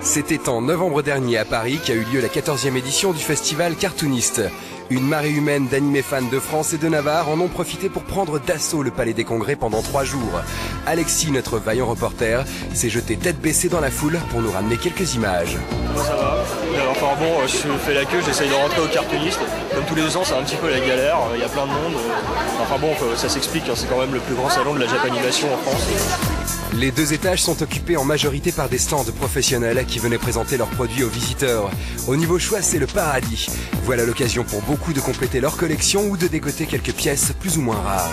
C'était en novembre dernier à Paris qu'a eu lieu la 14e édition du festival Cartoonist. Une marée humaine d'animés fans de France et de Navarre en ont profité pour prendre d'assaut le Palais des Congrès pendant 3 jours. Alexis, notre vaillant reporter, s'est jeté tête baissée dans la foule pour nous ramener quelques images. Bon, ça va. Enfin bon, je fais la queue, j'essaye de rentrer au Cartoonist. Comme tous les ans, c'est un petit peu la galère, il y a plein de monde. Enfin bon, ça s'explique, hein, c'est quand même le plus grand salon de la Japanimation en France. Les 2 étages sont occupés en majorité par des stands professionnels qui venaient présenter leurs produits aux visiteurs. Au niveau choix, c'est le paradis. Voilà l'occasion pour beaucoup de compléter leur collection ou de dégoter quelques pièces plus ou moins rares.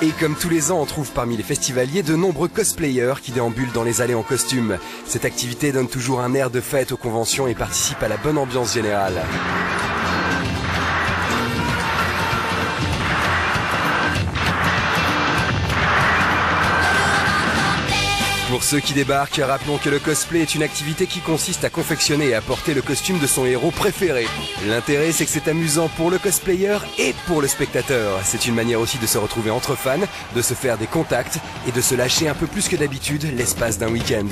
Et comme tous les ans, on trouve parmi les festivaliers de nombreux cosplayers qui déambulent dans les allées en costume. Cette activité donne toujours un air de fête aux conventions et participe à la bonne ambiance générale. Pour ceux qui débarquent, rappelons que le cosplay est une activité qui consiste à confectionner et à porter le costume de son héros préféré. L'intérêt, c'est que c'est amusant pour le cosplayer et pour le spectateur. C'est une manière aussi de se retrouver entre fans, de se faire des contacts et de se lâcher un peu plus que d'habitude l'espace d'un week-end.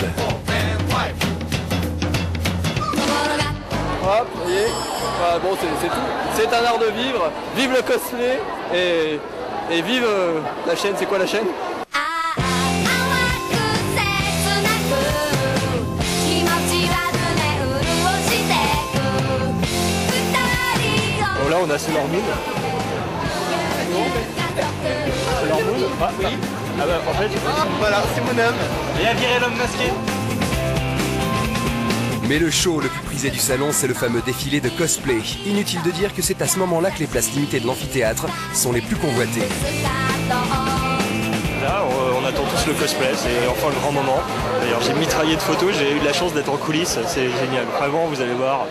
Hop, vous voyez, voilà, bon, c'est tout. C'est un art de vivre. Vive le cosplay et vive la chaîne. C'est quoi la chaîne ? Bon, là, on a Sailor Moon. Sailor Moon ? Ah, oui. Ah bah, en fait, Voilà, c'est mon homme. il a viré l'homme masqué. Mais le show le plus prisé du salon, c'est le fameux défilé de cosplay. Inutile de dire que c'est à ce moment-là que les places limitées de l'amphithéâtre sont les plus convoitées. Là, on attend tous le cosplay, c'est enfin le grand moment. D'ailleurs, j'ai mitraillé de photos, j'ai eu de la chance d'être en coulisses, c'est génial. Vraiment, vous allez voir.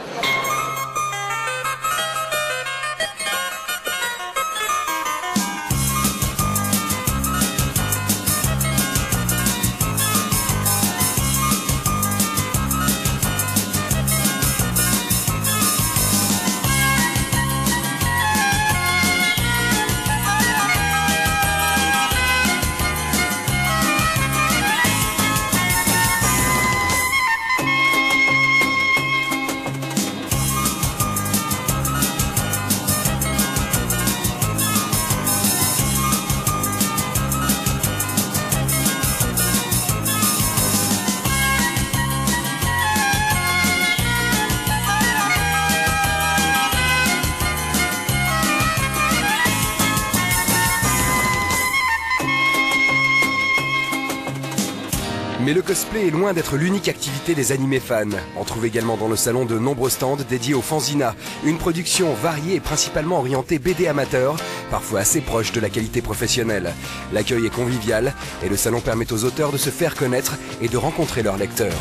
Mais le cosplay est loin d'être l'unique activité des animés fans. On trouve également dans le salon de nombreux stands dédiés au fanzina, une production variée et principalement orientée BD amateur, parfois assez proche de la qualité professionnelle. L'accueil est convivial et le salon permet aux auteurs de se faire connaître et de rencontrer leurs lecteurs.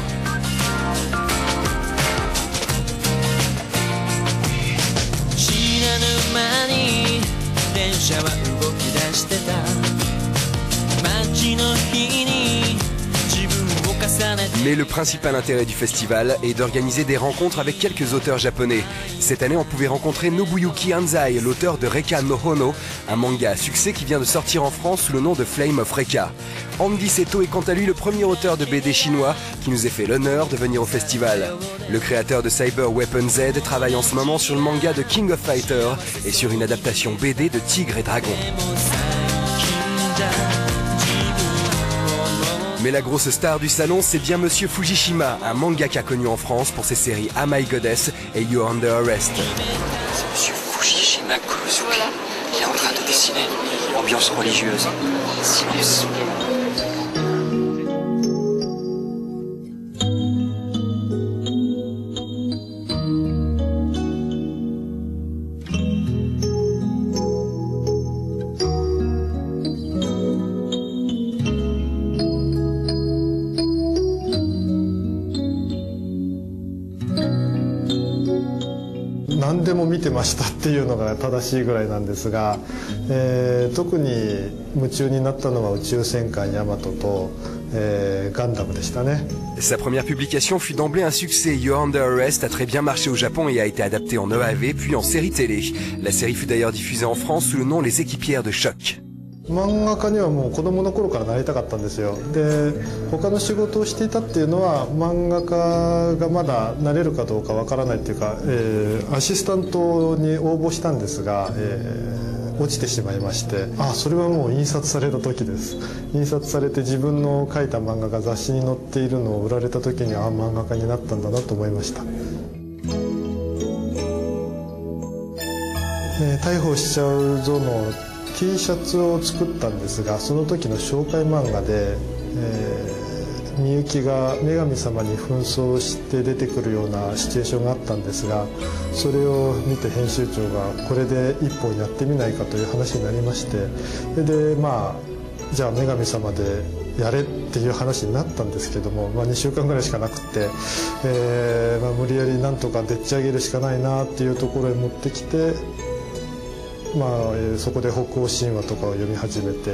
Mais le principal intérêt du festival est d'organiser des rencontres avec quelques auteurs japonais. Cette année, on pouvait rencontrer Nobuyuki Anzai, l'auteur de Reka no Hono, un manga à succès qui vient de sortir en France sous le nom de Flame of Reka. Andy Seto est quant à lui le premier auteur de BD chinois qui nous ait fait l'honneur de venir au festival. Le créateur de Cyber Weapon Z travaille en ce moment sur le manga de King of Fighters et sur une adaptation BD de Tigre et Dragon. Mais la grosse star du salon, c'est bien Monsieur Fujishima, un mangaka connu en France pour ses séries Am I Goddess et You're Under Arrest. C'est Monsieur Fujishima. Kozuki qui est en train de dessiner. Ambiance religieuse. Silence.何でも見てましたっていうのが正しいぐらいなんですが、特に夢中になったのは宇宙戦艦ヤマトと、ガンダムでしたね。Sa première publication fut d'emblée un succès. You're Under Arrest a très bien marché au Japon et a été adapté en EAV puis en série télé. La série fut d'ailleurs diffusée en France sous le nom Les Équipières de Choc. 漫画家にはもう子供の頃からなりたかったんですよ。で他の仕事をしていたっていうのは漫画家がまだなれるかどうかわからないっていうか、アシスタントに応募したんですが、落ちてしまいまして、それはもう印刷された時です。印刷されて自分の描いた漫画が雑誌に載っているのを売られた時に漫画家になったんだなと思いました。逮捕しちゃうぞのT シャツを作ったんですが、その時の紹介漫画で、みゆきが女神様に紛争して出てくるようなシチュエーションがあったんですが、それを見て編集長がこれで一本やってみないかという話になりまして、でじゃあ女神様でやれっていう話になったんですけども、2週間ぐらいしかなくって、無理やりなんとかでっち上げるしかないなっていうところへ持ってきて、そこで北欧神話とかを読み始めて、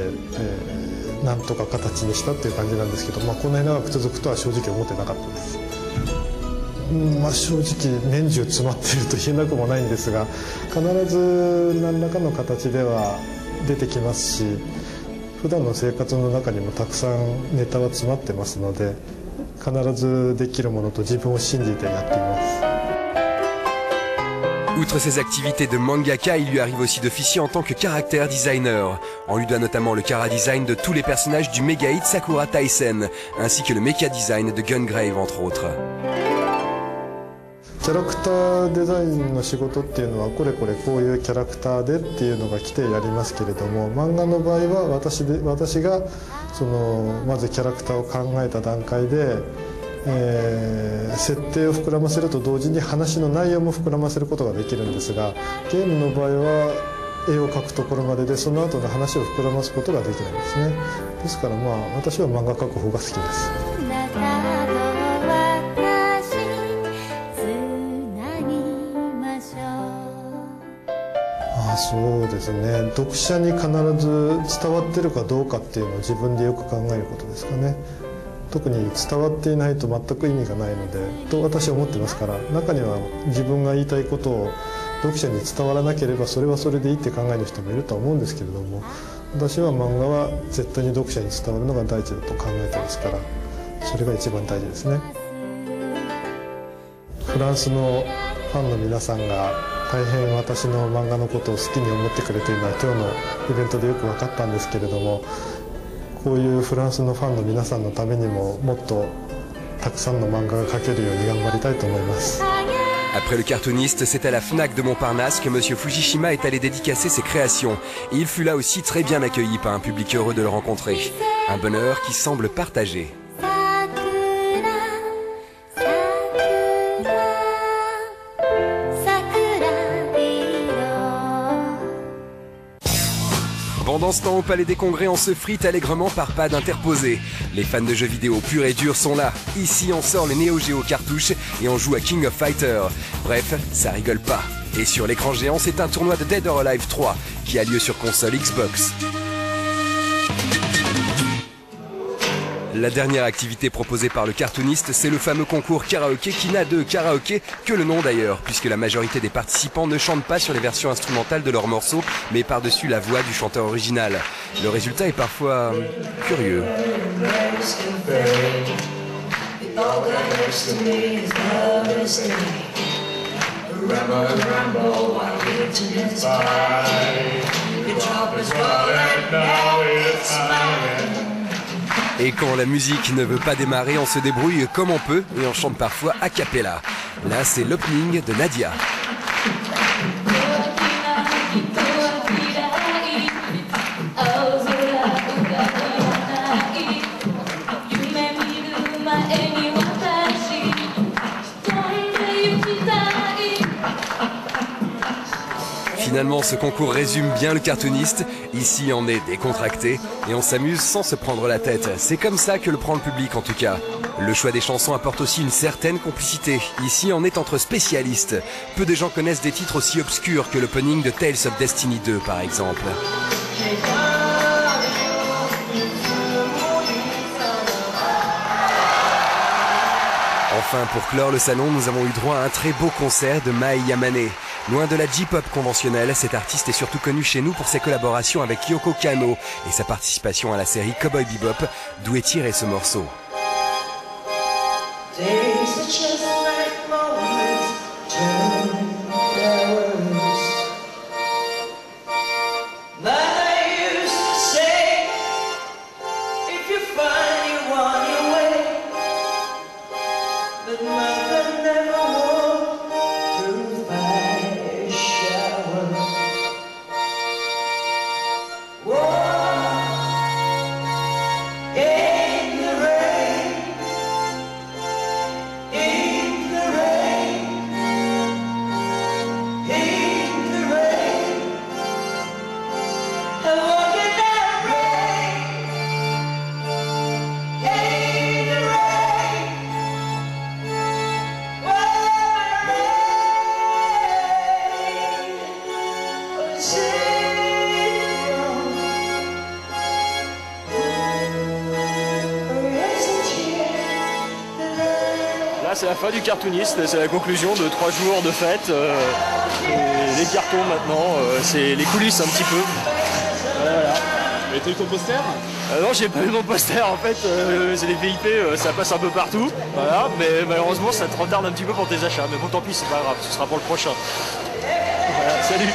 なんとか形にしたっていう感じなんですけど、こんなに長く続くとは正直思ってなかったです。正直年中詰まっていると言えなくもないんですが、必ず何らかの形では出てきますし、普段の生活の中にもたくさんネタは詰まってますので、必ずできるものと自分を信じてやっています。Outre ses activités de mangaka, il lui arrive aussi d'officier en tant que caractère designer. On lui doit notamment le chara-design de tous les personnages du méga hit Sakura Taisen, ainsi que le mecha design de Gungrave entre autres. キャラクターデザインの仕事っていうのはこれこれこういうキャラクターでっていうのが来てやりますけれども、漫画の場合は私がまずキャラクターを考えた段階で、設定を膨らませると同時に話の内容も膨らませることができるんですが、ゲームの場合は絵を描くところまででその後の話を膨らますことができないんですね。ですから私は漫画描く方が好きです。そうですね、読者に必ず伝わってるかどうかっていうのを自分でよく考えることですかね。特に伝わっていないと全く意味がないのでと私は思ってますから、中には自分が言いたいことを読者に伝わらなければそれはそれでいいって考える人もいるとは思うんですけれども、私は漫画は絶対に読者に伝わるのが第一だと考えてますから、それが一番大事ですね。フランスのファンの皆さんが大変私の漫画のことを好きに思ってくれているのは今日のイベントでよく分かったんですけれども、こういうフランスのファンの皆さんのためにももっとたくさんの漫画が描けるように頑張りたいと思います。Après le cartooniste, c'est à la Fnac de Montparnasse que Monsieur Fujishima est allé dédicacer ses créations. Et il fut là aussi très bien accueilli par un public heureux de le rencontrer. Un bonheur qui semble partagé. Pendant ce temps, au Palais des Congrès, on se frite allègrement par pas d'interposés. Les fans de jeux vidéo purs et durs sont là. Ici, on sort les Neo Geo cartouches et on joue à King of Fighters. Bref, ça rigole pas. Et sur l'écran géant, c'est un tournoi de Dead or Alive 3 qui a lieu sur console Xbox. La dernière activité proposée par le cartooniste, c'est le fameux concours karaoké qui n'a de karaoké que le nom d'ailleurs, puisque la majorité des participants ne chantent pas sur les versions instrumentales de leurs morceaux, mais par-dessus la voix du chanteur original. Le résultat est parfois curieux. Et quand la musique ne veut pas démarrer, on se débrouille comme on peut et on chante parfois a cappella. Là, c'est l'opening de Nadia. Finalement, ce concours résume bien le cartooniste. Ici, on est décontracté et on s'amuse sans se prendre la tête. C'est comme ça que le prend le public en tout cas. Le choix des chansons apporte aussi une certaine complicité. Ici, on est entre spécialistes. Peu de gens connaissent des titres aussi obscurs que l'opening de Tales of Destiny 2 par exemple. Enfin, pour clore le salon, nous avons eu droit à un très beau concert de Mai Yamane. Loin de la J-pop conventionnelle, cet artiste est surtout connu chez nous pour ses collaborations avec Yoko Kanno et sa participation à la série Cowboy Bebop, d'où est tiré ce morceau. Là, c'est la fin du cartooniste, c'est la conclusion de 3 jours de fête. Les cartons maintenant, c'est les coulisses un petit peu. Voilà. Et t'as eu ton poster? Non, j'ai pas eu mon poster en fait, c'est les VIP, ça passe un peu partout. Voilà, mais malheureusement ça te retarde un petit peu pour tes achats. Mais bon, tant pis, c'est pas grave, ce sera pour le prochain. Voilà, salut!